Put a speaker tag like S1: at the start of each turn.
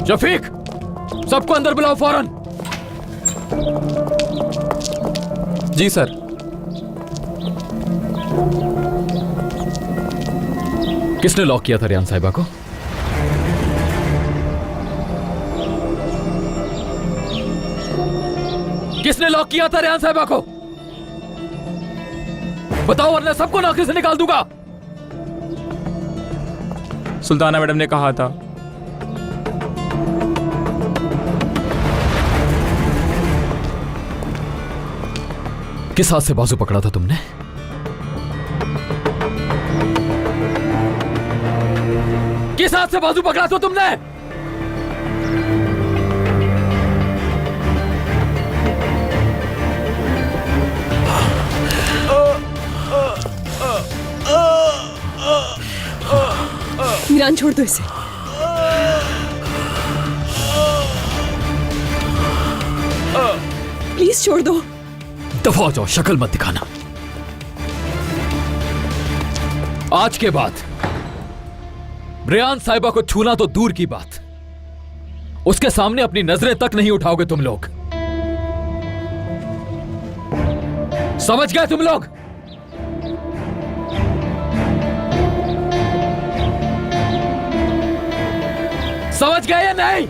S1: शफीक, सबको अंदर बुलाओ फौरन।
S2: जी सर।
S1: किसने लॉक किया था रियान साहिबा को? किसने लॉक किया था रियान साहिबा को? बताओ वरना सबको नौकरी से निकाल दूंगा।
S2: सुल्ताना मैडम ने कहा था।
S1: किस हाथ से बाजू पकड़ा था तुमने? किस हाथ से बाजू पकड़ा था तुमने?
S3: ईरान छोड़ दो इसे। प्लीज छोड़ दो।
S1: दफा हो जाओ, शक्ल मत दिखाना। आज के बाद रियान साहिबा को छूना तो दूर की बात, उसके सामने अपनी नजरें तक नहीं उठाओगे तुम लोग। समझ गए तुम लोग? समझ गए या नहीं?